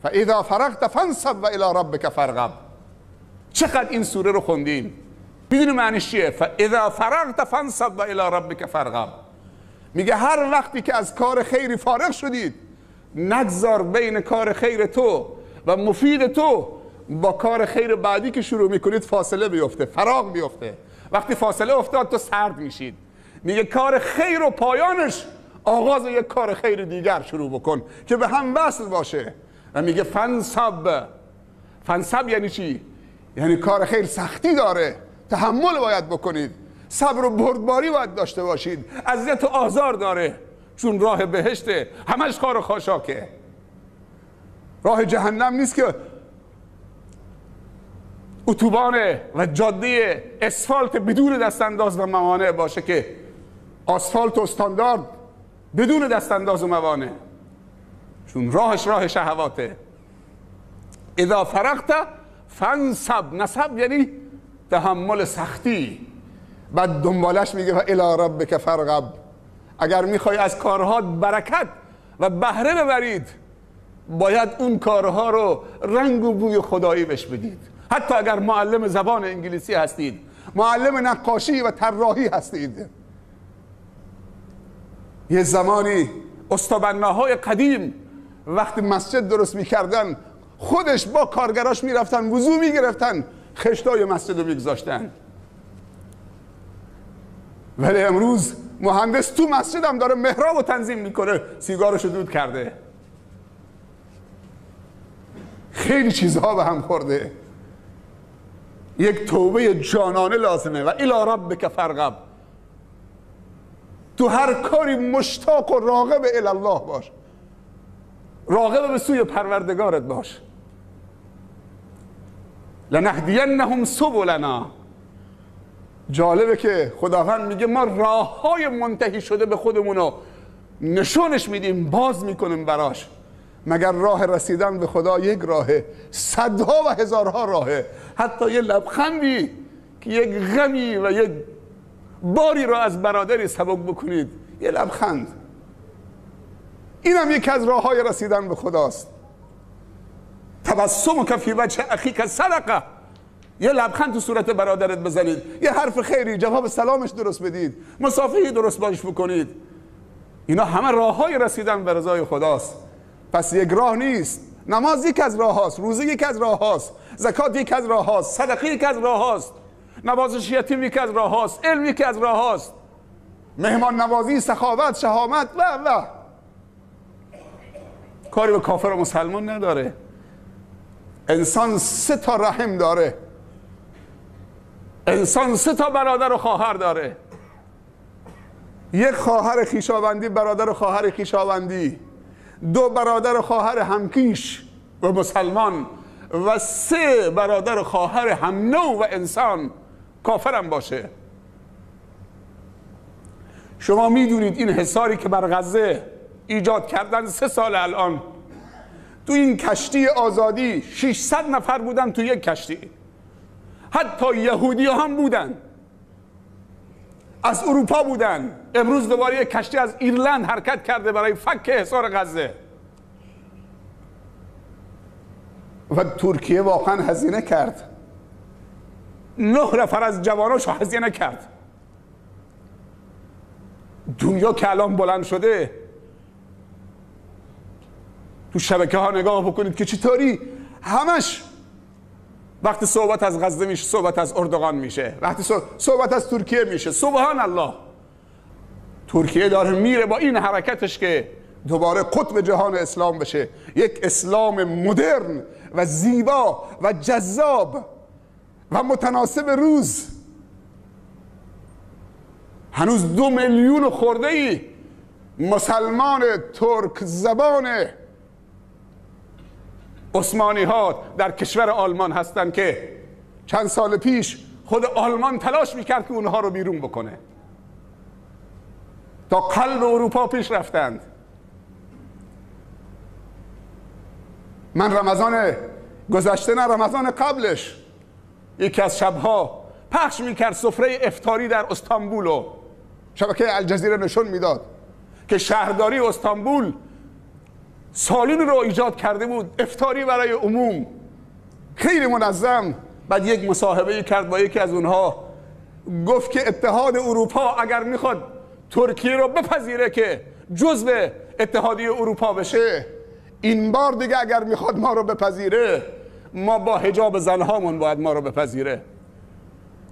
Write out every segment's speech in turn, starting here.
فاذا فرغت فانصب و الی ربک فارغب. چقدر این سوره رو خوندیم؟ میدونی معنیش چیه؟ فاذا فرغت فانصب و الی ربک فارغب. میگه هر وقتی که از کار خیری فارغ شدید، نگذار بین کار خیر تو و مفید تو با کار خیر بعدی که شروع میکنید فاصله بیفته، فراغ بیفته. وقتی فاصله افتاد تو سرد میشید. میگه کار خیر و پایانش آغاز یک کار خیر دیگر شروع بکن که به هم وصل باشه. و میگه فنصب. فنصب یعنی چی؟ یعنی کار خیر سختی داره، تحمل باید بکنید، صبر و بردباری باید داشته باشید، اذیت و آزار داره، چون راه بهشته، همش خار خاشاکه. راه جهنم نیست که اتوبان و جاده اسفالت بدون دستانداز و موانع باشه، که آسفالت و استاندارد بدون دستانداز و موانع، چون راهش راه شهواته. اذا فرغت فانصب. نصب یعنی تحمل سختی. بعد دنبالش میگه و الی ربک فارغب. اگر میخوای از کارها برکت و بهره ببرید، باید اون کارها رو رنگ و بوی خدایی بهش بدید. حتی اگر معلم زبان انگلیسی هستید، معلم نقاشی و طراحی هستید. یه زمانی استوانه‌های قدیم وقتی مسجد درست میکردن، خودش با کارگراش میرفتن وضو میگرفتن، خشتای مسجد رو میگذاشتن. ولی امروز مهندس تو مسجد هم داره محراب رو تنظیم میکنه، سیگارشو دود کرده. خیلی چیزها به هم خورده. یک توبه جانانه لازمه. و الی ربک فارغب. تو هر کاری مشتاق و راغب الی الله باش، راغب به سوی پروردگارت باش. لنهدینهم سبلنا. جالبه که خداوند میگه ما راههای منتهی شده به خودمونو نشونش میدیم، باز میکنیم براش. مگر راه رسیدن به خدا یک راهه؟ صدها و هزارها راهه. حتی یه لبخندی که یک غمی و یک باری را از برادری سبک بکنید، یه لبخند، اینم یکی از راههای رسیدن به خداست. تبسمک فی وجه اخیک صدقه. یه لبخند تو صورت برادرت بزنید، یه حرف خیری، جواب سلامش درست بدید، مسافهی درست باش بکنید. اینا همه راههای رسیدن به رضای خداست. پس یک راه نیست. نماز یک از راه هاست، روزه یک از راه هاست، زکات یک از راه هاست، صدقه یک از راه هاست، نوازش یتیم یک از راه هاست، علم یک از راه هاست، مهمان نوازی، سخاوت، شهامت و کاری به کافر و مسلمان نداره. انسان 3 تا رحم داره. انسان 3 تا برادر و خواهر داره. یک خواهر خویشاوندی، برادر و خواهر خویشاوندی، 2 برادر و خواهر همکیش و مسلمان، و 3 برادر و خواهر هم نوع و انسان کافرم باشه. شما میدونید این حصاری که بر غزه ایجاد کردن 3 سال الان، تو این کشتی آزادی 600 نفر بودن تو یک کشتی. حتی یهودی هم بودن، از اروپا بودن. امروز دوباره یک کشتی از ایرلند حرکت کرده برای فک حصار غزه. و ترکیه واقعا هزینه کرد. 9 نفر از جواناشو هزینه کرد. دنیا که الان بلند شده، تو شبکه ها نگاه بکنید که چطوری همش وقتی صحبت از غزه میشه صحبت از اردوغان میشه، وقتی صحبت از ترکیه میشه. سبحان الله. ترکیه داره میره با این حرکتش که دوباره قطب جهان اسلام بشه، یک اسلام مدرن و زیبا و جذاب و متناسب روز. هنوز 2 میلیون خورده ای مسلمان ترک زبان عثمانی ها در کشور آلمان هستن که چند سال پیش خود آلمان تلاش میکرد که اونها رو بیرون بکنه. تا قلب اروپا پیش رفتند. من رمضان گذشته، نه رمضان قبلش، یکی از شبها پخش میکرد سفره افطاری در استانبول و شبکه الجزیره نشون میداد که شهرداری استانبول سالون رو ایجاد کرده بود، افطاری برای عموم، خیلی منظم. بعد یک مصاحبه کرد با یکی از اونها، گفت که اتحاد اروپا اگر میخواد ترکیه رو بپذیره که جزو اتحادیه اروپا بشه، این بار دیگه اگر میخواد ما رو بپذیره، ما با حجاب زنهامون باید ما رو بپذیره.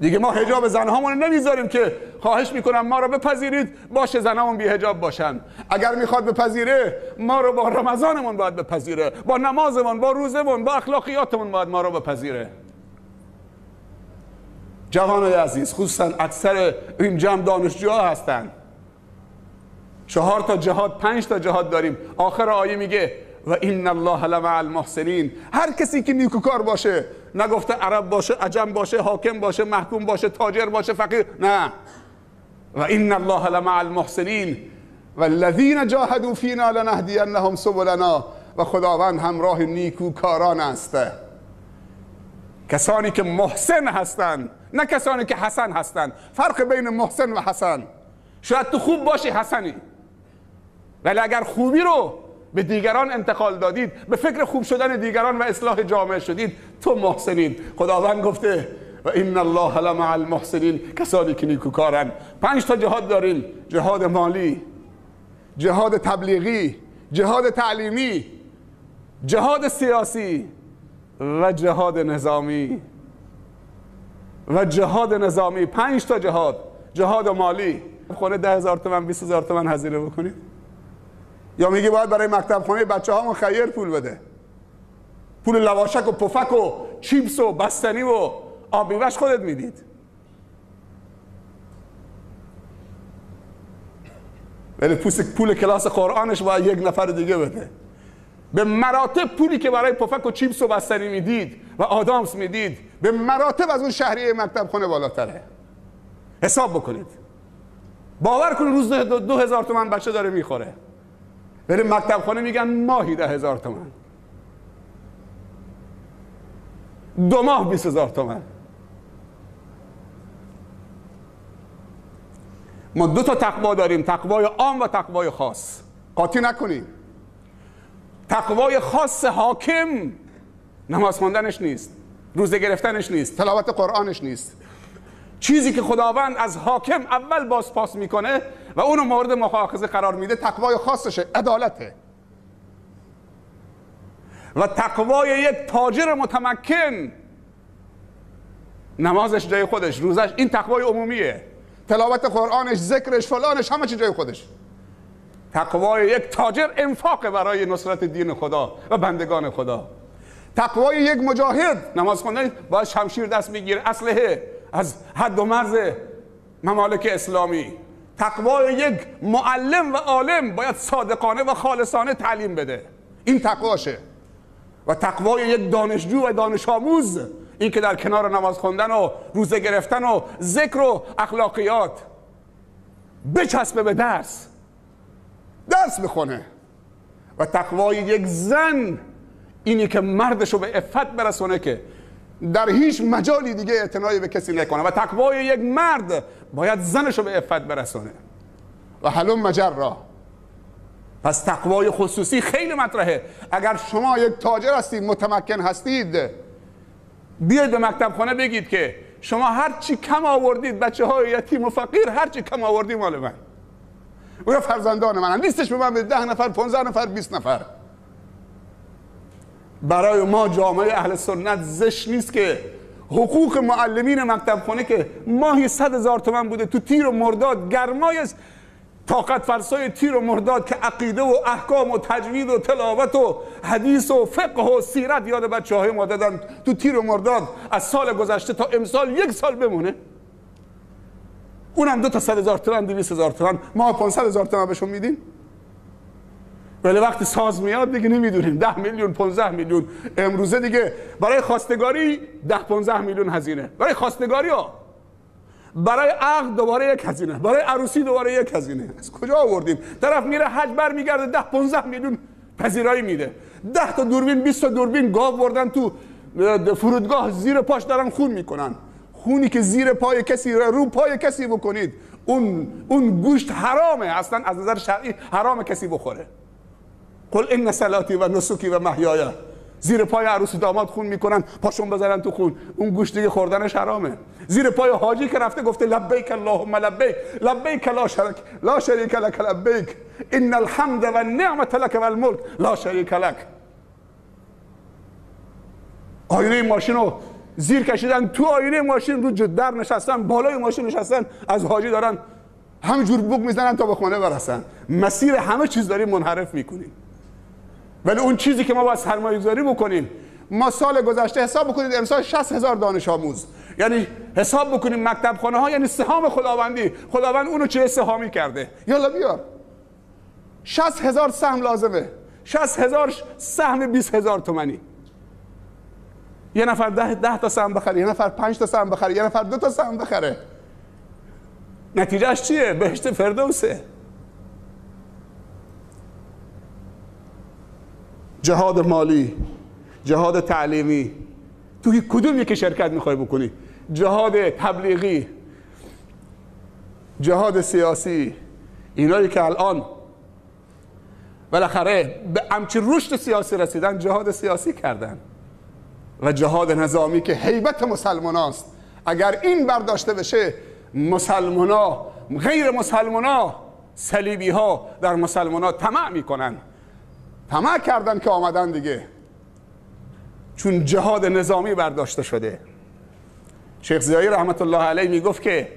دیگه ما حجاب زنهامون رو نمیذاریم که خواهش میکنم ما رو بپذیرید، باشه زنهامون بی حجاب باشن. اگر میخواد بپذیره، ما رو با رمضانمون باید بپذیره، با نمازمون، با روزمون، با اخلاقیاتمون باید ما رو بپذیره. جوانای عزیز، خصوصا اکثر این جمع دانشجوها هستن. 4 تا جهاد، 5 تا جهاد داریم. آخر آیه میگه و این الله لمع المحسنین. هر کسی که نیکوکار باشه، نگفته عرب باشه، عجم باشه، حاکم باشه، محکوم باشه، تاجر باشه، فقیر، نه. و این الله لمع المحسنین والذین جاهدوا فینا لنهدینهم سبلنا. و خداوند همراه نیکوکاران است. کسانی که محسن هستند، نه کسانی که حسن هستند. فرق بین محسن و حسن، شاید تو خوب باشی حسنی، ولی اگر خوبی رو به دیگران انتقال دادید، به فکر خوب شدن دیگران و اصلاح جامعه شدید، تو محسنید. خداوند گفته و این الله لمع المحسنین، کسانی که نیکوکارن. 5 تا جهاد داریم: جهاد مالی، جهاد تبلیغی، جهاد تعلیمی، جهاد سیاسی و جهاد نظامی. و جهاد نظامی 5 تا جهاد. جهاد مالی، خونه 10,000 تومن 20,000 تومن هزینه بکنید، یا میگی باید برای مکتب خونه بچه هامون خیر پول بده، پول لواشک و پفک و چیپس و بستنی و آبیوش خودت میدید. ولی پول کلاس قرآنش باید یک نفر دیگه بده. به مراتب پولی که برای پفک و چیپس و بستنی میدید و آدامس میدید، به مراتب از اون شهریه مکتب خونه بالاتره. حساب بکنید. باور کنید روز 2,000 تومن بچه داره میخوره، ولی مکتب خانه میگن ماهی 10,000 تومن، 2 ماه 20,000 تومن. ما 2 تا تقوا داریم، تقوای عام و تقوای خاص. قاطی نکنیم. تقوای خاص حاکم نماز خواندنش نیست، روزه گرفتنش نیست، تلاوت قرآنش نیست. چیزی که خداوند از حاکم اول بازپاس میکنه و اونو مورد مؤاخذه قرار میده، تقوای خاصشه، عدالته. و تقوای یک تاجر متمکن، نمازش جای خودش، روزش، این تقوای عمومیه. تلاوت قرآنش، ذکرش، فلانش، همه چی جای خودش. تقوای یک تاجر انفاق برای نصرت دین خدا و بندگان خدا. تقوای یک مجاهد، نماز خوندن، باید شمشیر دست بگیره، اسلحه از حد و مرز ممالک اسلامی. تقوای یک معلم و عالم باید صادقانه و خالصانه تعلیم بده، این تقواشه. و تقوای یک دانشجو و دانش آموز، این که در کنار نماز خوندن و روزه گرفتن و ذکر و اخلاقیات بچسبه به درس بخونه. و تقوای یک زن اینی که مردشو به عفت برسونه که در هیچ مجالی دیگه اعتنایی به کسی نکنه. و تقوای یک مرد باید زنشو به عفت برسونه. و هلم مجرا. پس تقوای خصوصی خیلی مطرحه. اگر شما یک تاجر هستید، متمکن هستید، بیاید به مکتب خانه بگید که شما هر چی کم آوردید، بچه های یتیم و فقیر هر چی کم آوردید مال من، اونا فرزندان منن، لیستش به من به 10 نفر، 15 نفر، 20 نفر. برای ما جامعه اهل سنت زشت نیست که حقوق معلمین مکتب خانه که ماهی 100,000 تومان بوده، تو تیر و مرداد، گرمای طاقت فرسای تیر و مرداد، که عقیده و احکام و تجوید و تلاوت و حدیث و فقه و سیرت یاد بچه های ما دادن، تو تیر و مرداد از سال گذشته تا امسال 1 سال بمونه، اونم 2 تا 100,000 تومان، 200,000 تومان، ما 500,000 تومان بهشون میدیم. ولی وقتی ساز میاد دیگه نمیدونیم، 10 میلیون 15 میلیون. امروزه دیگه برای خواستگاری 10-15 میلیون هزینه، برای خواستگاری ها، برای عقد دوباره یک هزینه، برای عروسی دوباره یک هزینه. از کجا آوردیم؟ طرف میره حج برمیگرده 10-15 میلیون پذیرایی میده. 10 تا دوربین، 20 تا دوربین گاو بردن تو فرودگاه، زیر پاش دارن خون میکنن. خونی که زیر پای کسی، رو پای کسی بکنید، اون گوشت حرامه، اصلا از نظر شرعی حرام کسی بخوره. قل ان صلاتی و نسکی و محیای. زیر پای عروس داماد خون میکنن، پاشون بزنن تو خون، اون گوشت دیگه خوردنش حرامه. زیر پای حاجی که رفته گفته لبیک اللهم لبیک لبیک لا شریک لک لبیک ان الحمد و النعمت لک و الملک لا شریک لک. آینه ماشین رو زیر کشیدن، تو آینه ماشین رو در نشستن، بالای ماشین نشستن، از حاجی دارن همینجور بوق میزنن تا به خونه برسن. مسیر همه چیز داریم منحرف میکنیم. ولی اون چیزی که ما باید سرمایه گذاری بکنیم، ما سال گذشته حساب بکنید امسال 60,000 دانش آموز، یعنی حساب بکنیم مکتب خانه ها، یعنی سهام خداوندی، خداوند اونو چه سهامی کرده. یالا بیار 60,000 سهم لازمه، 60,000 سهم 20,000 تومانی. یه نفر 10 تا سهم بخره، یه نفر 5 تا سهم بخره، یه نفر 2 تا سهم بخره. نتیجهش چیه؟ بهشت فردوسه. جهاد مالی، جهاد تعلیمی، توی کدوم یکی شرکت میخوای بکنی؟ جهاد تبلیغی، جهاد سیاسی، اینایی که الان بالاخره به همچین رشد سیاسی رسیدن، جهاد سیاسی کردن. و جهاد نظامی که هیبت مسلمان است، اگر این برداشته بشه، مسلمان ها غیر مسلمان ها، صلیبی ها در مسلمان ها طمع میکنن. طمع کردن که آمدن دیگه، چون جهاد نظامی برداشته شده. شیخ زیایی رحمت الله علیه میگفت که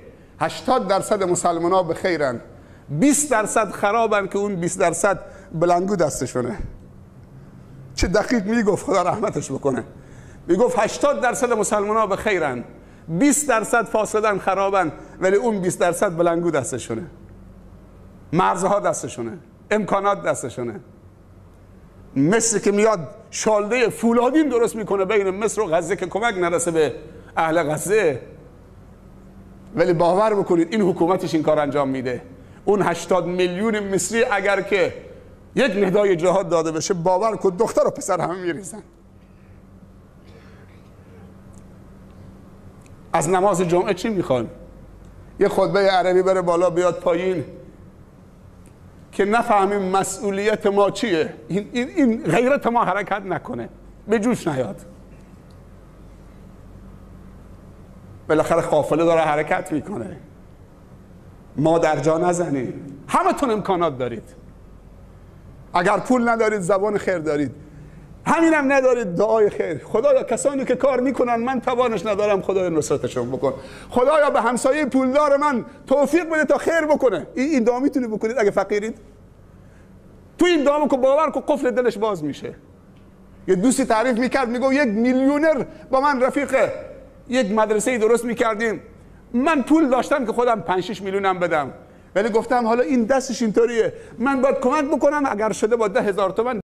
80% مسلمان ها به خیرن، 20% خرابن که اون 20% بلنگو دستشونه. چه دقیق میگفت، خدا رحمتش بکنه. میگفت 80% مسلمان ها به خیرن، 20% فاسدن خرابن، ولی اون 20% بلنگو دستشونه، مرزها دستشونه، امکانات دستشونه. مصر که میاد شالده فولادین درست میکنه بین مصر و غزه که کمک نرسه به اهل غزه، ولی باور بکنید این حکومتش این کار انجام میده. اون 80 میلیون مصری اگر که یک ندای جهاد داده بشه، باور کن دختر و پسر همه میریزن. از نماز جمعه چی میخوان؟ یه خطبه عربی بره بالا بیاد پایین که نفهمیم مسئولیت ما چیه، این غیرت ما حرکت نکنه، به جوش نیاد. بالاخره قافله داره حرکت میکنه، ما در جا نزنیم. همه تون امکانات دارید، اگر پول ندارید زبان خیر دارید، همینم ندارید دعای خیر. خدایا کسانی که کار میکنن من توانش ندارم، خدایا نصرتشون بکن. خدایا به همسایه پولدار من توفیق بده تا خیر بکنه. این دعا میتونید بکنید اگه فقیرید. تو این دعا که باور کن قفل دلش باز میشه. یه دوستی تعریف میکرد، میگه 1 میلیونر با من رفیقه، یک مدرسه درست میکردیم، من پول داشتم که خودم 5-6 میلیونم بدم، ولی گفتم حالا این دستش اینطوریه، من باید کمک بکنم، اگر شده با 10,000 تومان